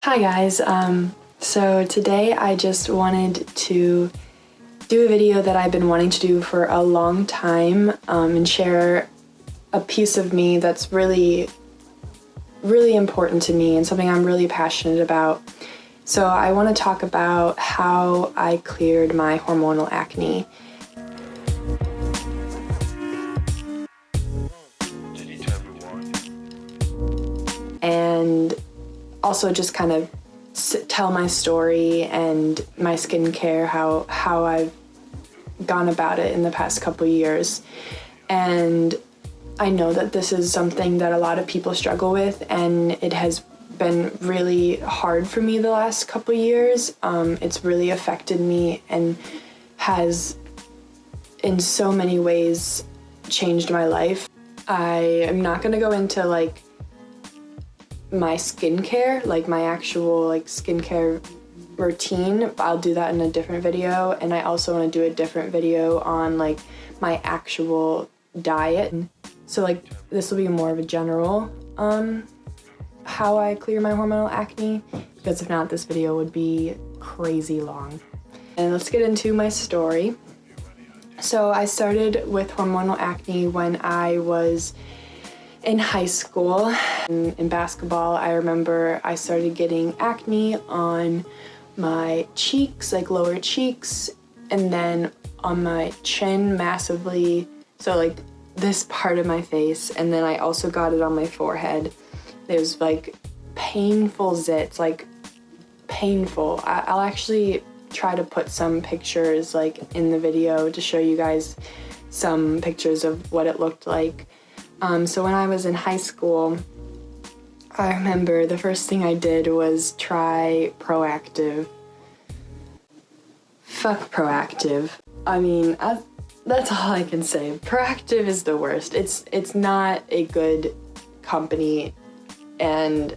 Hi guys, so today I just wanted to do a video that I've been wanting to do for a long time and share a piece of me that's really important to me and something I'm really passionate about. So I want to talk about how I cleared my hormonal acne. And also just kind of tell my story and my skincare, how I've gone about it in the past couple years. And I know that this is something that a lot of people struggle with, and it has been really hard for me the last couple years. It's really affected me and has in so many ways changed my life. I am not going to go into my skincare, my actual skincare routine. I'll do that in a different video, and I also want to do a different video on my actual diet. So this will be more of a general how I clear my hormonal acne, because if not, this video would be crazy long. And let's get into my story. So I started with hormonal acne when I was in high school. In basketball, I remember I started getting acne on my cheeks, lower cheeks, and then on my chin massively, so this part of my face, and then I also got it on my forehead. It was painful zits, painful. I'll actually try to put some pictures in the video to show you guys some pictures of what it looked like. So when I was in high school, I remember the first thing I did was try Proactive. Fuck Proactive. I mean, that's all I can say. Proactive is the worst. It's not a good company, and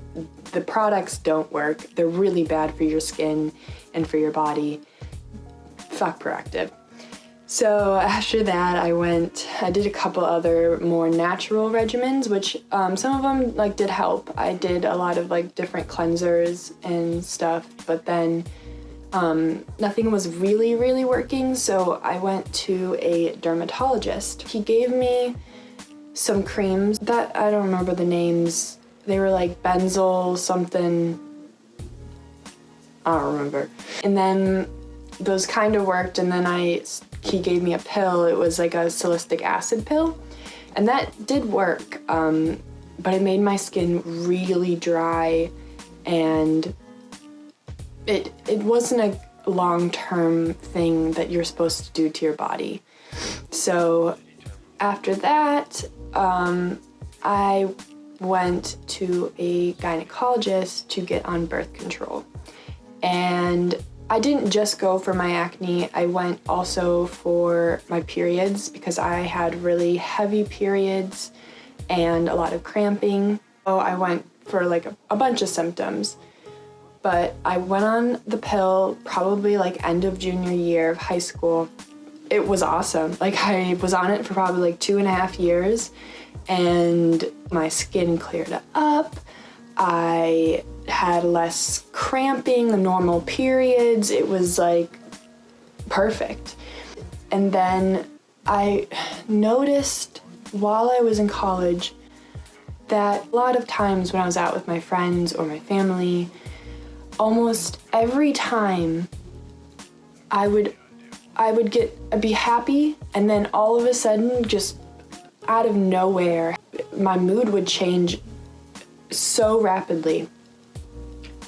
the products don't work. They're really bad for your skin and for your body. Fuck Proactive. So after that, I did a couple other more natural regimens, which some of them did help. I did a lot of different cleansers and stuff, but then nothing was really working. So I went to a dermatologist. He gave me some creams that I don't remember the names. They were benzoyl something. I don't remember. And then those kind of worked, and then he gave me a pill. It was a salicylic acid pill, and that did work, but it made my skin really dry, and it wasn't a long-term thing that you're supposed to do to your body. So after that, I went to a gynecologist to get on birth control, and I didn't just go for my acne, I went also for my periods, because I had really heavy periods and a lot of cramping. So I went for a bunch of symptoms. But I went on the pill probably end of junior year of high school. It was awesome. I was on it for probably 2.5 years, and my skin cleared up. I had less cramping, the normal periods. It was perfect. And then I noticed while I was in college that a lot of times when I was out with my friends or my family, almost every time I would be happy, and then all of a sudden, just out of nowhere, my mood would change so rapidly.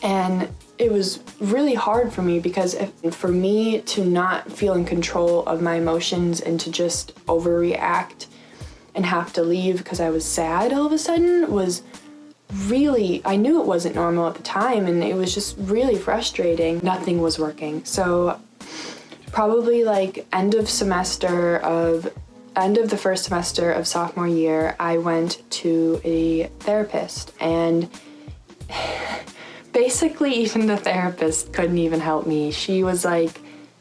And it was really hard for me, because for me to not feel in control of my emotions and to just overreact and have to leave because I was sad all of a sudden was really, I knew it wasn't normal at the time, and it was just really frustrating. Nothing was working. So probably end of the first semester of sophomore year, I went to a therapist, and basically even the therapist couldn't even help me. She was like,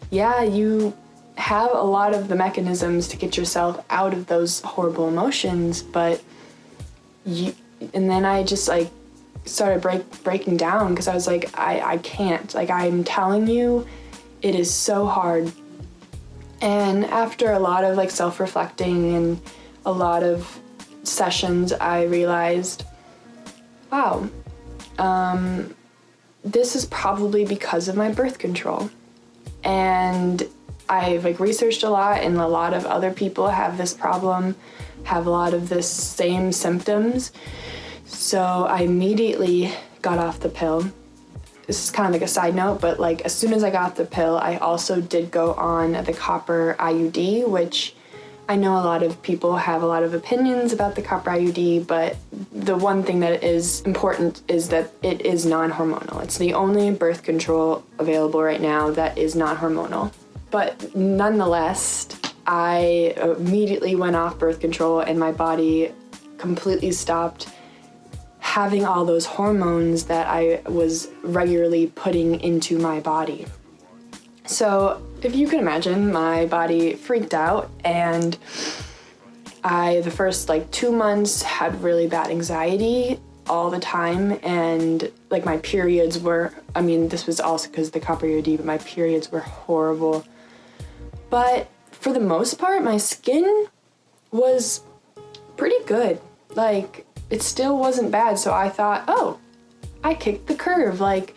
yeah, you have a lot of the mechanisms to get yourself out of those horrible emotions, but and then I just started breaking down because I was like, I can't. Like, I'm telling you, it is so hard. And after a lot of like self-reflecting and a lot of sessions, I realized, wow, this is probably because of my birth control. And I've like researched a lot, and a lot of other people have this problem, have a lot of this same symptoms. So I immediately got off the pill. This is kind of like a side note, but like as soon as I got the pill, I also did go on the copper IUD, which I know a lot of people have a lot of opinions about the copper IUD, but the one thing that is important is that it is non-hormonal. It's the only birth control available right now that is non-hormonal. But nonetheless, I immediately went off birth control and my body completely stopped having all those hormones that I was regularly putting into my body. So if you can imagine, my body freaked out, and the first like 2 months had really bad anxiety all the time, and like my periods were, I mean, this was also because of the copper IUD, but my periods were horrible. But for the most part, my skin was pretty good. Like, it still wasn't bad, so I thought, oh, I kicked the curve. Like,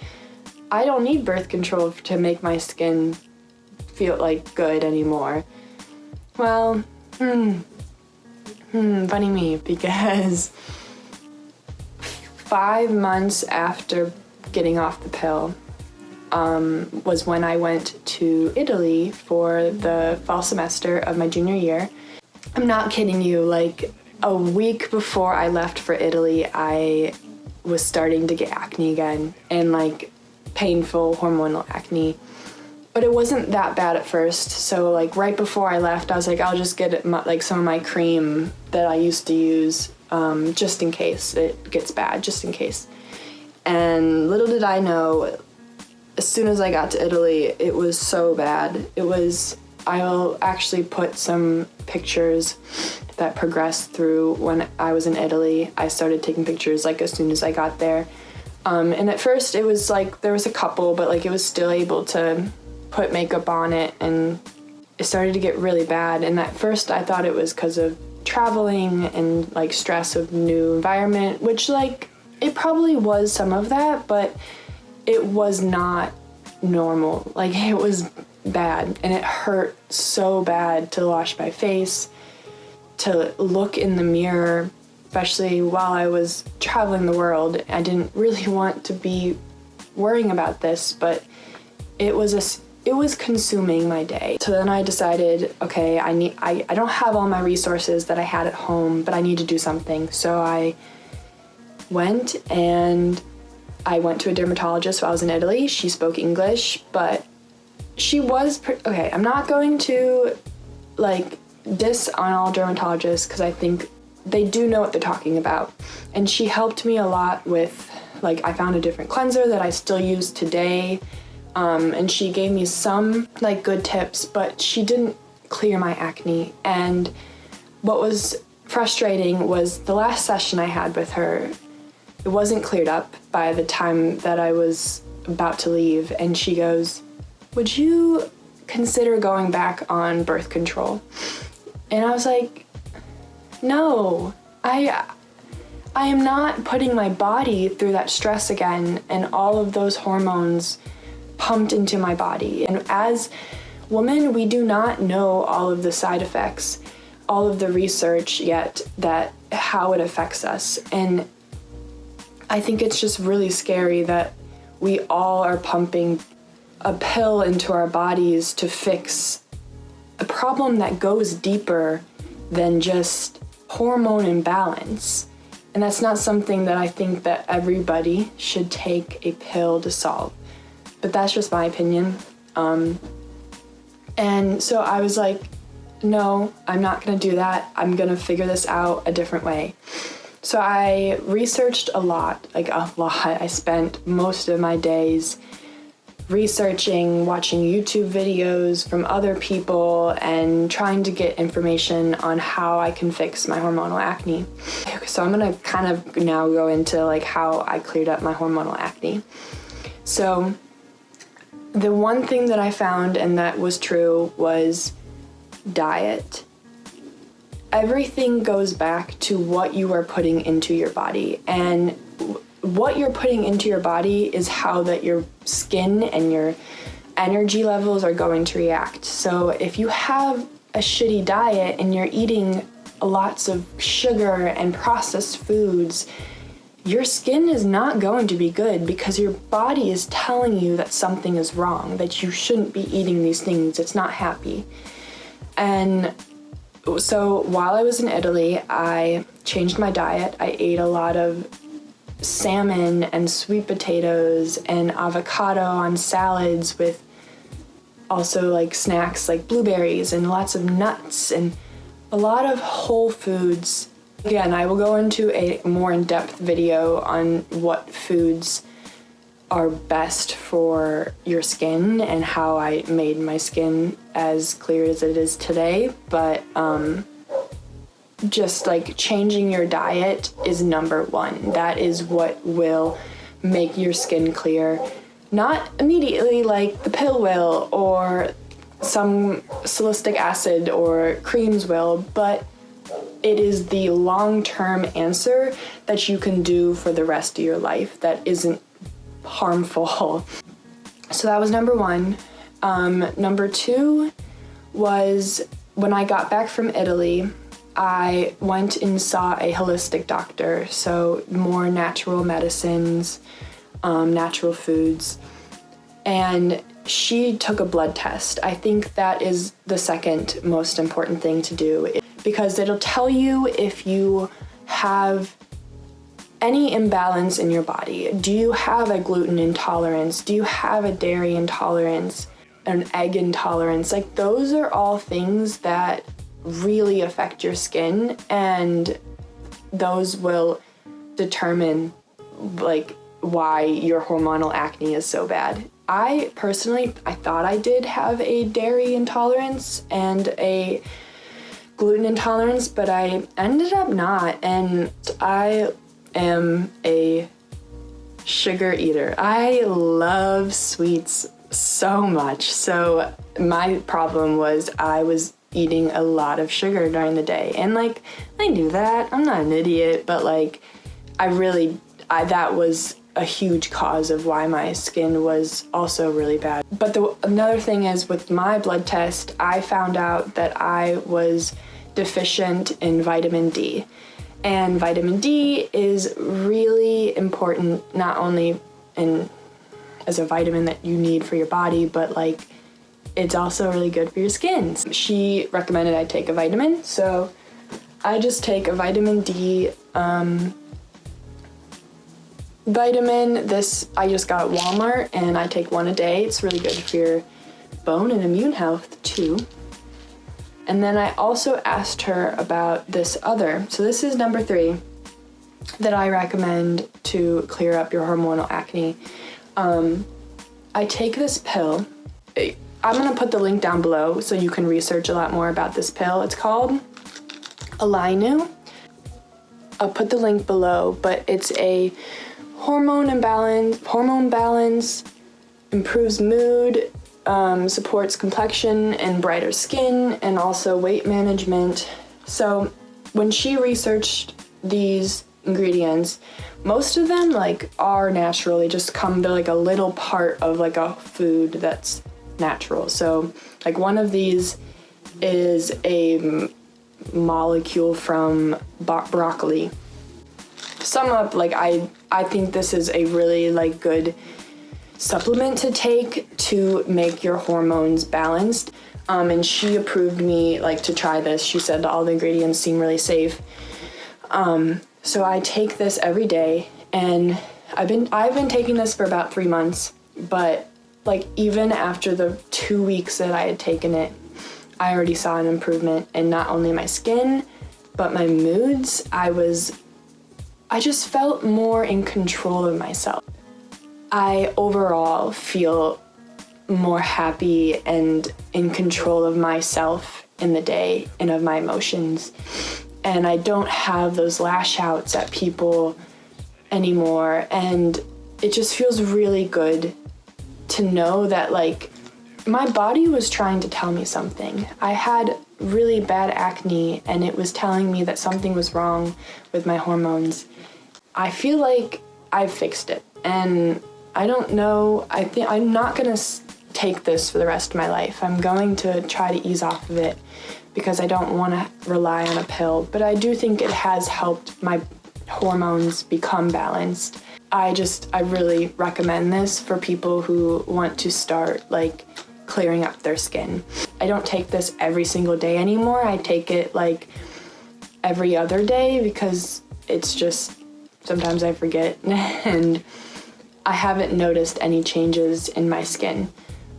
I don't need birth control to make my skin feel like good anymore. Well, funny me, because 5 months after getting off the pill was when I went to Italy for the fall semester of my junior year. I'm not kidding you, like a week before I left for Italy, I was starting to get acne again, and like painful hormonal acne. But it wasn't that bad at first, so like right before I left, I was like, I'll just get like some of my cream that I used to use just in case it gets bad, just in case. And little did I know, as soon as I got to Italy, it was so bad. I'll actually put some pictures that progressed through when I was in Italy. I started taking pictures like as soon as I got there. And at first it was like, there was a couple, but like it was still able to put makeup on it, and it started to get really bad. And at first I thought it was because of traveling and like stress of new environment, which like it probably was some of that, but it was not normal. Like, it was bad, and it hurt so bad to wash my face, to look in the mirror, especially while I was traveling the world. I didn't really want to be worrying about this, but it was consuming my day. So then I decided, okay, I don't have all my resources that I had at home, but I need to do something. So I went to a dermatologist while I was in Italy. She spoke English, but she was okay. I'm not going to like diss on all dermatologists, because I think they do know what they're talking about. And she helped me a lot with, like, I found a different cleanser that I still use today. And she gave me some like good tips, but she didn't clear my acne. And what was frustrating was the last session I had with her, it wasn't cleared up by the time that I was about to leave. And she goes, would you consider going back on birth control? And I was like, no, I am not putting my body through that stress again and all of those hormones pumped into my body. And as women, we do not know all of the side effects, all of the research yet, that how it affects us. And I think it's just really scary that we all are pumping a pill into our bodies to fix a problem that goes deeper than just hormone imbalance. And that's not something that I think that everybody should take a pill to solve. But that's just my opinion. And so I was like, no, I'm not gonna do that. I'm gonna figure this out a different way. So I researched a lot. I spent most of my days researching, watching YouTube videos from other people, and trying to get information on how I can fix my hormonal acne. So I'm gonna kind of now go into like how I cleared up my hormonal acne. So the one thing that I found, and that was true, was diet. Everything goes back to what you are putting into your body, and what you're putting into your body is how that your skin and your energy levels are going to react. So if you have a shitty diet and you're eating lots of sugar and processed foods, your skin is not going to be good because your body is telling you that something is wrong, that you shouldn't be eating these things. It's not happy. And so while I was in Italy, I changed my diet. I ate a lot of salmon and sweet potatoes and avocado on salads, with also like snacks like blueberries and lots of nuts and a lot of whole foods. Again, I will go into a more in-depth video on what foods are best for your skin and how I made my skin as clear as it is today. But just like changing your diet is number one. That is what will make your skin clear. Not immediately like the pill will or some salicylic acid or creams will, but it is the long-term answer that you can do for the rest of your life that isn't harmful. So that was number one. Number two was when I got back from Italy, I went and saw a holistic doctor, so more natural medicines, natural foods, and she took a blood test. I think that is the second most important thing to do, because it'll tell you if you have any imbalance in your body. Do you have a gluten intolerance? Do you have a dairy intolerance? An egg intolerance? Like, those are all things that really affect your skin, and those will determine like why your hormonal acne is so bad. I personally thought I did have a dairy intolerance and a gluten intolerance, but I ended up not, and I am a sugar eater. I love sweets so much. So my problem was I was eating a lot of sugar during the day, and like I knew that. I'm not an idiot, but like that was a huge cause of why my skin was also really bad. But another thing is, with my blood test, I found out that I was deficient in vitamin D. And vitamin D is really important, not only as a vitamin that you need for your body, but like it's also really good for your skin. She recommended I take a vitamin, so I just take a vitamin D vitamin. This I just got at Walmart, and I take one a day. It's really good for your bone and immune health too. And then I also asked her about this other. So this is number 3 that I recommend to clear up your hormonal acne. I take this pill. I'm gonna put the link down below so you can research a lot more about this pill. It's called Alinu. I'll put the link below, but it's a hormone balance, improves mood, supports complexion and brighter skin, and also weight management. So when she researched these ingredients, most of them like are natural. They just come to like a little part of like a food that's natural. So like one of these is a molecule from broccoli. To sum up, like I think this is a really like good supplement to take to make your hormones balanced. And she approved me like to try this. She said all the ingredients seem really safe. So I take this every day, and I've been taking this for about 3 months, but like even after the 2 weeks that I had taken it, I already saw an improvement in not only my skin, but my moods. I just felt more in control of myself. I overall feel more happy and in control of myself in the day and of my emotions. and I don't have those lash outs at people anymore. And it just feels really good to know that like my body was trying to tell me something. I had really bad acne and it was telling me that something was wrong with my hormones. I feel like I've fixed it, and I don't know, I think I'm not gonna take this for the rest of my life. I'm going to try to ease off of it because I don't want to rely on a pill, but I do think it has helped my hormones become balanced. I really recommend this for people who want to start like clearing up their skin. I don't take this every single day anymore. I take it like every other day because it's just, sometimes I forget and I haven't noticed any changes in my skin.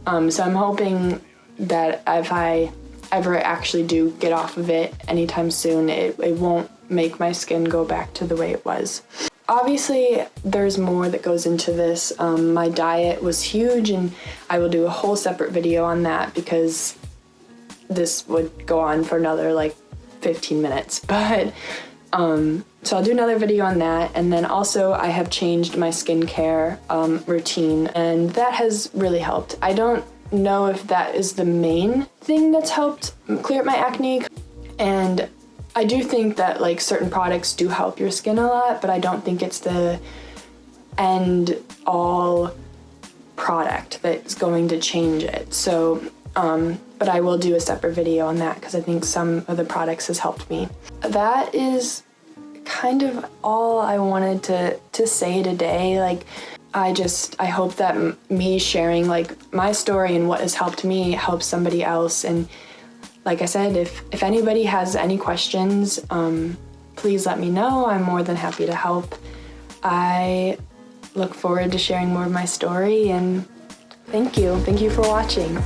So I'm hoping that if I ever actually do get off of it anytime soon, it won't make my skin go back to the way it was. Obviously, there's more that goes into this. My diet was huge, and I will do a whole separate video on that because this would go on for another like 15 minutes. But so I'll do another video on that, and then also I have changed my skincare routine, and that has really helped. I don't know if that is the main thing that's helped clear up my acne, and I do think that like certain products do help your skin a lot, but I don't think it's the end all product that's going to change it. So, but I will do a separate video on that because I think some of the products has helped me. That is kind of all I wanted to say today. Like, I hope that me sharing like my story and what has helped me helps somebody else. And like I said, if anybody has any questions, please let me know. I'm more than happy to help. I look forward to sharing more of my story, and thank you. Thank you for watching.